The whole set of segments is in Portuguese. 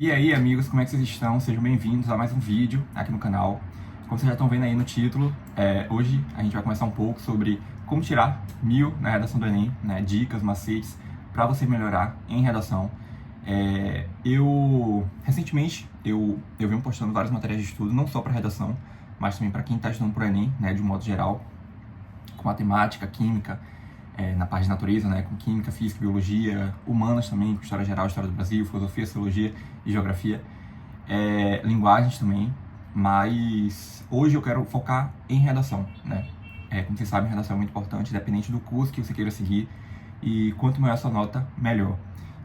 E aí, amigos, como é que vocês estão? Sejam bem-vindos a mais um vídeo aqui no canal. Como vocês já estão vendo aí no título, hoje a gente vai conversar um pouco sobre como tirar 1000 na redação do Enem, né? Dicas, macetes para você melhorar em redação. Recentemente, eu venho postando vários materiais de estudo, não só para redação, mas também para quem está estudando para o Enem, né? De um modo geral, com matemática, química, na parte de natureza, né, com química, física, biologia, humanas também, com história geral, história do Brasil, filosofia, sociologia e geografia, linguagens também, mas hoje eu quero focar em redação, né? Como vocês sabem, redação é muito importante, independente do curso que você queira seguir, e quanto maior a sua nota, melhor.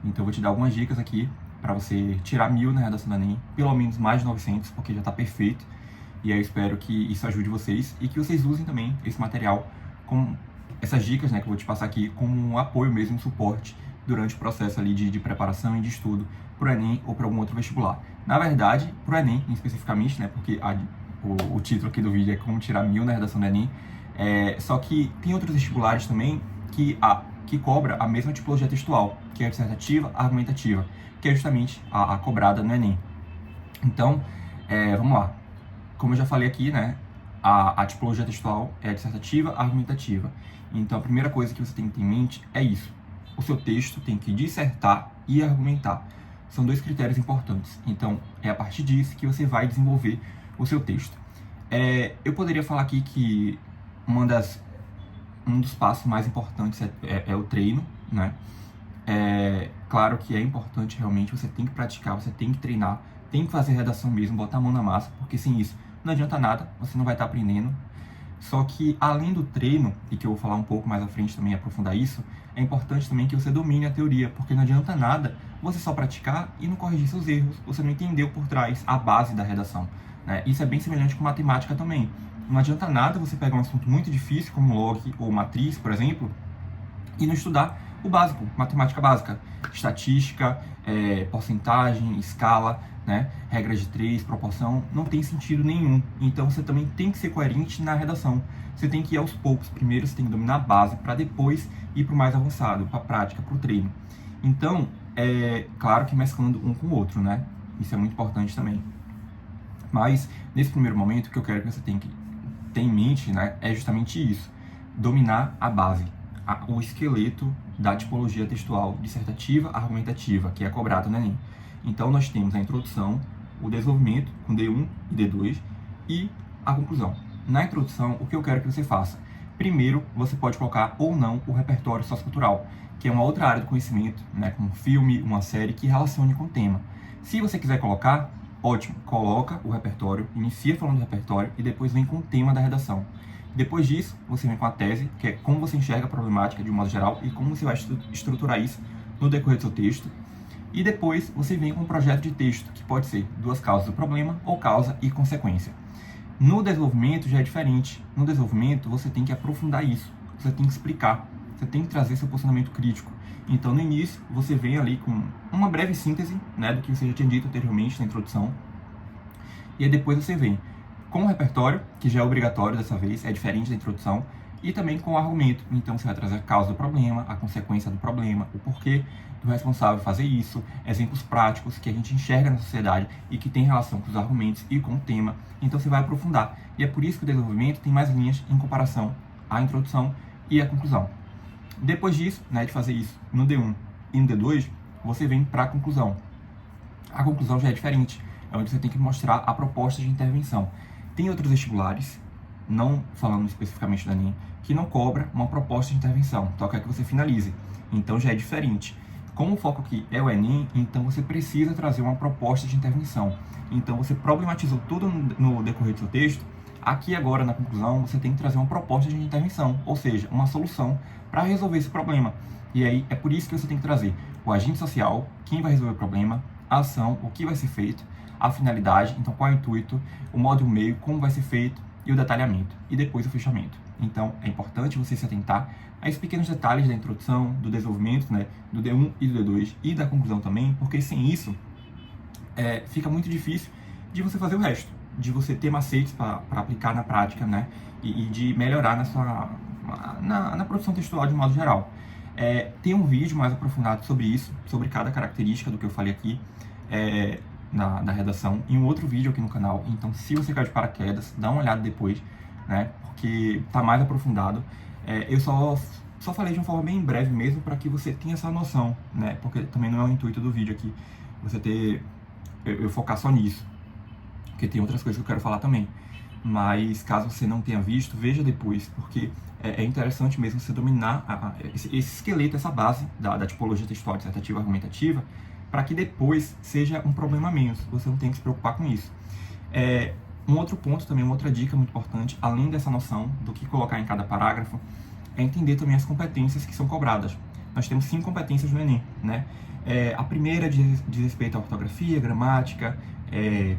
Então eu vou te dar algumas dicas aqui para você tirar 1000 na redação da Enem, pelo menos mais de 900, porque já está perfeito, e aí eu espero que isso ajude vocês e que vocês usem também esse material como essas dicas, né, que eu vou te passar aqui como um apoio mesmo, um suporte durante o processo ali de preparação e de estudo para o Enem ou para algum outro vestibular. Na verdade, para o Enem especificamente, né, porque o título aqui do vídeo é como tirar 1000 na redação do Enem, só que tem outros vestibulares também que cobra a mesma tipologia textual, que é a dissertativa, a argumentativa, que é justamente a cobrada no Enem. Então, vamos lá. Como eu já falei aqui, né, a tipologia textual é a dissertativa, a argumentativa. Então, a primeira coisa que você tem que ter em mente é isso. O seu texto tem que dissertar e argumentar. São dois critérios importantes. Então, é a partir disso que você vai desenvolver o seu texto. Eu poderia falar aqui que um dos passos mais importantes é o treino, né? Claro que é importante realmente, você tem que praticar, você tem que treinar, tem que fazer redação mesmo, botar a mão na massa, porque sem isso não adianta nada, você não vai estar aprendendo. Só que além do treino, e que eu vou falar um pouco mais à frente também, aprofundar isso, é importante também que você domine a teoria, porque não adianta nada você só praticar e não corrigir seus erros, você não entendeu por trás a base da redação, né? Isso é bem semelhante com matemática também. Não adianta nada você pegar um assunto muito difícil, como log ou matriz, por exemplo, e não estudar o básico, matemática básica, estatística, porcentagem, escala, né? Regra de 3, proporção, não tem sentido nenhum. Então você também tem que ser coerente na redação. Você tem que ir aos poucos. Primeiro você tem que dominar a base para depois ir para o mais avançado, para a prática, para o treino. Então, claro que mesclando um com o outro, né? Isso é muito importante também. Mas nesse primeiro momento, o que eu quero que você tenha que ter em mente, né, é justamente isso: dominar a base, o esqueleto da tipologia textual dissertativa argumentativa, que é cobrado no Enem. Então nós temos a introdução, o desenvolvimento com D1 e D2 e a conclusão. Na introdução, o que eu quero que você faça? Primeiro, você pode colocar ou não o repertório sociocultural, que é uma outra área do conhecimento, né, como um filme, uma série que relacione com o tema. Se você quiser colocar, ótimo, coloca o repertório, inicia falando do repertório e depois vem com o tema da redação. Depois disso, você vem com a tese, que é como você enxerga a problemática de um modo geral e como você vai estruturar isso no decorrer do seu texto. E depois você vem com um projeto de texto, que pode ser duas causas do problema ou causa e consequência. No desenvolvimento já é diferente. No desenvolvimento você tem que aprofundar isso, você tem que explicar, você tem que trazer seu posicionamento crítico. Então no início você vem ali com uma breve síntese, né, do que você já tinha dito anteriormente na introdução. E aí depois você vem com o repertório, que já é obrigatório dessa vez, é diferente da introdução, e também com o argumento. Então você vai trazer a causa do problema, a consequência do problema, o porquê do responsável fazer isso, exemplos práticos que a gente enxerga na sociedade e que tem relação com os argumentos e com o tema. Então você vai aprofundar. E é por isso que o desenvolvimento tem mais linhas em comparação à introdução e à conclusão. Depois disso, né, de fazer isso no D1 e no D2, você vem para a conclusão. A conclusão já é diferente, é onde você tem que mostrar a proposta de intervenção. Tem outros vestibulares, não falando especificamente do Enem, que não cobra uma proposta de intervenção, então quer que você finalize. Então já é diferente. Como o foco aqui é o Enem, então você precisa trazer uma proposta de intervenção. Então você problematizou tudo no decorrer do seu texto, aqui agora na conclusão você tem que trazer uma proposta de intervenção, ou seja, uma solução para resolver esse problema. E aí é por isso que você tem que trazer o agente social, quem vai resolver o problema, a ação, o que vai ser feito, a finalidade, então qual é o intuito, o modo e o meio, como vai ser feito e o detalhamento, e depois o fechamento. Então é importante você se atentar a esses pequenos detalhes da introdução, do desenvolvimento, né, do D1 e do D2 e da conclusão também, porque sem isso fica muito difícil de você fazer o resto, de você ter macetes para aplicar na prática, né, e de melhorar na produção textual de modo geral. Tem um vídeo mais aprofundado sobre isso, sobre cada característica do que eu falei aqui. na redação em um outro vídeo aqui no canal. Então, se você caiu de paraquedas, dá uma olhada depois, né? Porque tá mais aprofundado. Eu só falei de uma forma bem breve mesmo para que você tenha essa noção, né? Porque também não é o intuito do vídeo aqui você ter eu focar só nisso, porque tem outras coisas que eu quero falar também. Mas caso você não tenha visto, veja depois, porque é interessante mesmo você dominar esse esqueleto, essa base da tipologia textual dissertativa argumentativa, para que depois seja um problema menos, você não tem que se preocupar com isso. Um outro ponto também, uma outra dica muito importante, além dessa noção do que colocar em cada parágrafo, é entender também as competências que são cobradas. Nós temos 5 competências no Enem, né? A primeira diz respeito à ortografia, gramática,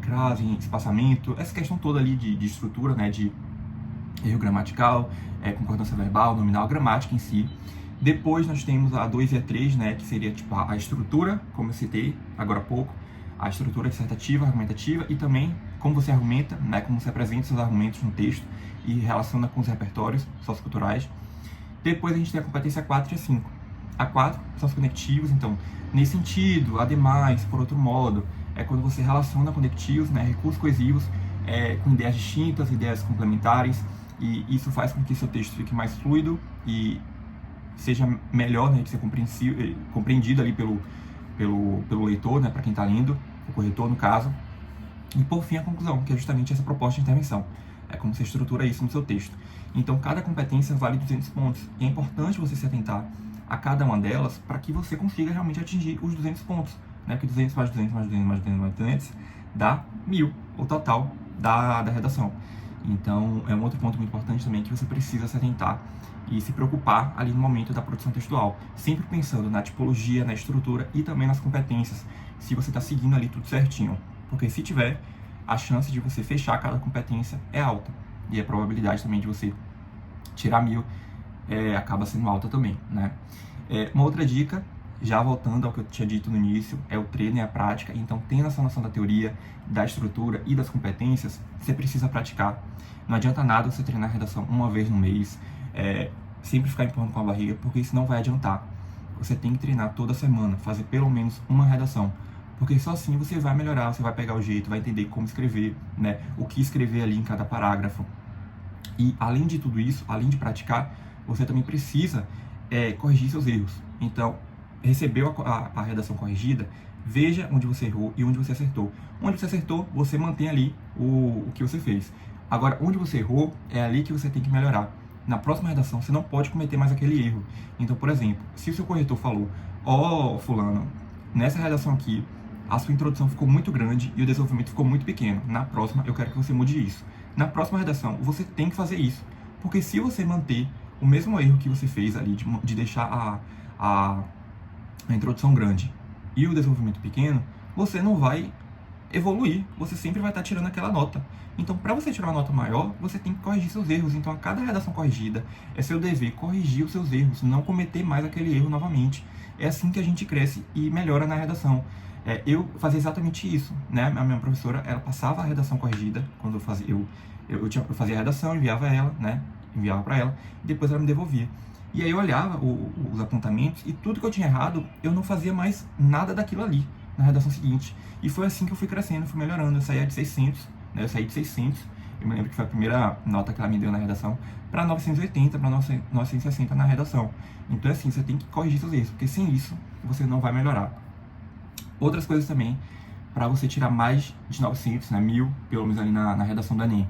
crase, espaçamento, essa questão toda ali de estrutura, né? De erro gramatical, concordância verbal, nominal, gramática em si. Depois nós temos a 2 e a 3, né? Que seria tipo a estrutura, como eu citei agora há pouco, a estrutura dissertativa, argumentativa e também como você argumenta, né? Como você apresenta seus argumentos no texto e relaciona com os repertórios socioculturais. Depois a gente tem a competência 4 e a 5. A 4 são os conectivos, então, nesse sentido, ademais, por outro modo, é quando você relaciona conectivos, né, recursos coesivos, com ideias distintas, ideias complementares, e isso faz com que seu texto fique mais fluido e seja melhor, né, de ser compreendido ali pelo leitor, né, para quem está lendo, o corretor no caso. E por fim a conclusão, que é justamente essa proposta de intervenção. É como você estrutura isso no seu texto. Então cada competência vale 200 pontos. E é importante você se atentar a cada uma delas para que você consiga realmente atingir os 200 pontos. Né? Porque 200 mais 200 mais 200 mais 200 mais 200 dá 1000, o total da redação. Então é um outro ponto muito importante também que você precisa se atentar e se preocupar ali no momento da produção textual. Sempre pensando na tipologia, na estrutura e também nas competências. Se você está seguindo ali tudo certinho. Porque se tiver, a chance de você fechar cada competência é alta. E a probabilidade também de você tirar 1000 acaba sendo alta também, né? Uma outra dica, já voltando ao que eu tinha dito no início, é o treino e a prática. Então, tendo essa noção da teoria, da estrutura e das competências, você precisa praticar. Não adianta nada você treinar a redação uma vez no mês, sempre ficar empurrando com a barriga, porque isso não vai adiantar. Você tem que treinar toda semana, fazer pelo menos uma redação. Porque só assim você vai melhorar, você vai pegar o jeito, vai entender como escrever, né? O que escrever ali em cada parágrafo. E além de tudo isso, além de praticar, você também precisa corrigir seus erros. Então, recebeu a redação corrigida, veja onde você errou e onde você acertou. Onde você acertou, você mantém ali o que você fez. Agora, onde você errou, é ali que você tem que melhorar. Na próxima redação, você não pode cometer mais aquele erro. Então, por exemplo, se o seu corretor falou, fulano, nessa redação aqui, a sua introdução ficou muito grande e o desenvolvimento ficou muito pequeno. Na próxima, eu quero que você mude isso. Na próxima redação, você tem que fazer isso. Porque se você manter o mesmo erro que você fez ali, de deixar a introdução grande e o desenvolvimento pequeno, você não vai evoluir. Você sempre vai estar tirando aquela nota. Então, para você tirar uma nota maior, você tem que corrigir seus erros. Então, a cada redação corrigida, é seu dever corrigir os seus erros, não cometer mais aquele erro novamente. É assim que a gente cresce e melhora na redação. Eu fazia exatamente isso, né? A minha professora, ela passava a redação corrigida quando eu fazia a redação, enviava ela, né? Enviava para ela, e depois ela me devolvia. E aí eu olhava os apontamentos e tudo que eu tinha errado, eu não fazia mais nada daquilo ali na redação seguinte. E foi assim que eu fui crescendo, fui melhorando. Eu saía de 600, né? Eu saí de 600, eu me lembro que foi a primeira nota que ela me deu na redação, para 980, para 960 na redação. Então, assim, você tem que corrigir seus erros, porque sem isso, você não vai melhorar. Outras coisas também, para você tirar mais de 900, né, 1000, pelo menos ali na redação do Enem.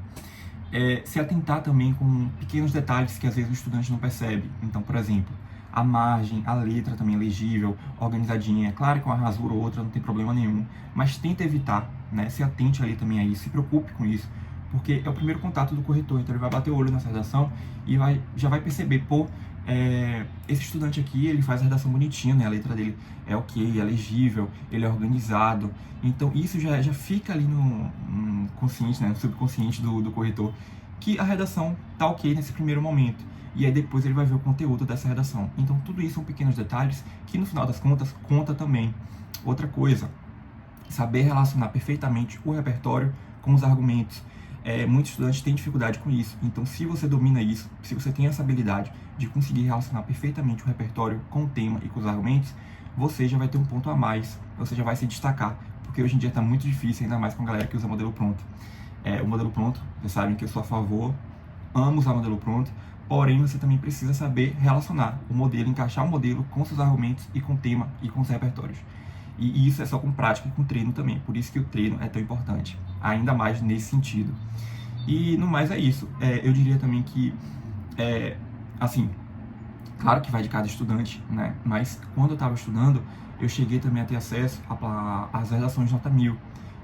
Se atentar também com pequenos detalhes que às vezes o estudante não percebe. Então, por exemplo, a margem, a letra também é legível, organizadinha. Claro que uma rasura ou outra não tem problema nenhum, mas tenta evitar, né? Se atente ali também a isso, se preocupe com isso, porque é o primeiro contato do corretor, então ele vai bater o olho nessa redação e já vai perceber, esse estudante aqui, ele faz a redação bonitinha, né? A letra dele é ok, é legível, ele é organizado. Então isso já fica ali no consciente, né? No subconsciente do corretor, que a redação tá ok nesse primeiro momento. E aí depois ele vai ver o conteúdo dessa redação. Então tudo isso são pequenos detalhes que no final das contas conta também. Outra coisa, saber relacionar perfeitamente o repertório com os argumentos. Muitos estudantes têm dificuldade com isso. Então, se você domina isso, se você tem essa habilidade de conseguir relacionar perfeitamente o repertório com o tema e com os argumentos, você já vai ter um ponto a mais, você já vai se destacar, porque porque hoje em dia está muito difícil, ainda mais com a galera que usa modelo pronto. O modelo pronto, vocês sabem que eu sou a favor, amo usar modelo pronto, porém você também precisa saber relacionar o modelo, encaixar o modelo com seus argumentos e com o tema e com os repertórios. E isso é só com prática e com treino também, por isso que o treino é tão importante, ainda mais nesse sentido. E no mais é isso, eu diria também que, assim, claro que vai de cada estudante, né? Mas quando eu estava estudando, eu cheguei também a ter acesso às redações de nota 1000.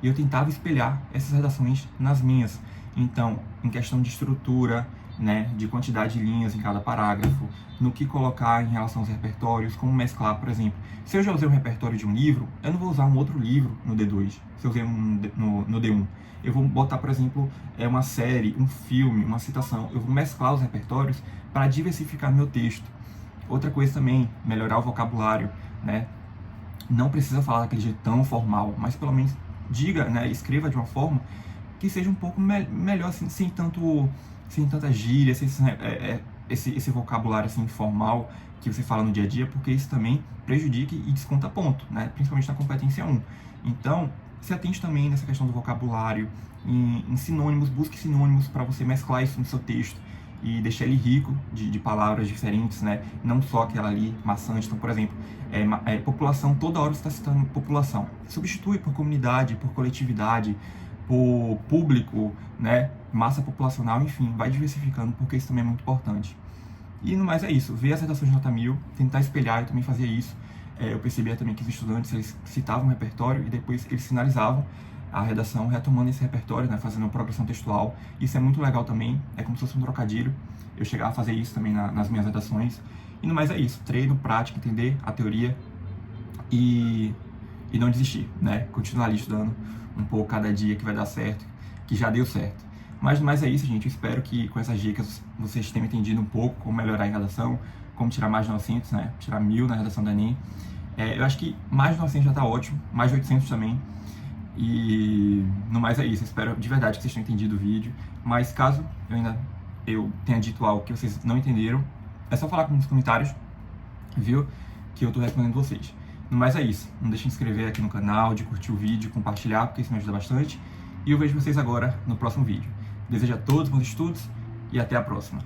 E eu tentava espelhar essas redações nas minhas. Então, em questão de estrutura, né, de quantidade de linhas em cada parágrafo, no que colocar em relação aos repertórios, como mesclar, por exemplo. Se eu já usei um repertório de um livro, eu não vou usar um outro livro no D2, se eu usei no D1. Eu vou botar, por exemplo, uma série, um filme, uma citação. Eu vou mesclar os repertórios para diversificar meu texto. Outra coisa também, melhorar o vocabulário, né? Não precisa falar daquele jeito tão formal, mas pelo menos diga, né, escreva de uma forma que seja um pouco melhor, assim, sem tanta gíria, sem esse vocabulário assim formal que você fala no dia a dia, porque isso também prejudica e desconta ponto, né, principalmente na competência 1. Então, se atente também nessa questão do vocabulário, em sinônimos, busque sinônimos para você mesclar isso no seu texto e deixar ele rico de palavras diferentes, né? Não só aquela ali maçante. Então, por exemplo, população, toda hora você está citando população. Substitui por comunidade, por coletividade, por público, né? Massa populacional, enfim, vai diversificando, porque isso também é muito importante. E no mais é isso, ver as redações de nota 1000, tentar espelhar, eu também fazia isso. Eu percebia também que os estudantes, eles citavam o repertório e depois eles finalizavam a redação retomando esse repertório, né, fazendo uma progressão textual. Isso é muito legal também, é como se fosse um trocadilho. Eu chegava a fazer isso também nas minhas redações. E no mais é isso, treino, prática, entender a teoria e não desistir, né? Continuar ali estudando um pouco cada dia que vai dar certo, que já deu certo. Mas no mais é isso, gente. Eu espero que com essas dicas vocês tenham entendido um pouco como melhorar em redação, como tirar mais de 900, né? Tirar 1000 na redação da Enem. Eu acho que mais de 900 já está ótimo, mais de 800 também. E no mais é isso, eu espero de verdade que vocês tenham entendido o vídeo. Mas caso eu tenha dito algo que vocês não entenderam, é só falar nos comentários, viu? Que eu tô respondendo vocês. No mais é isso, não deixem de se inscrever aqui no canal, de curtir o vídeo, compartilhar, porque isso me ajuda bastante. E eu vejo vocês agora no próximo vídeo. Desejo a todos bons estudos e até a próxima.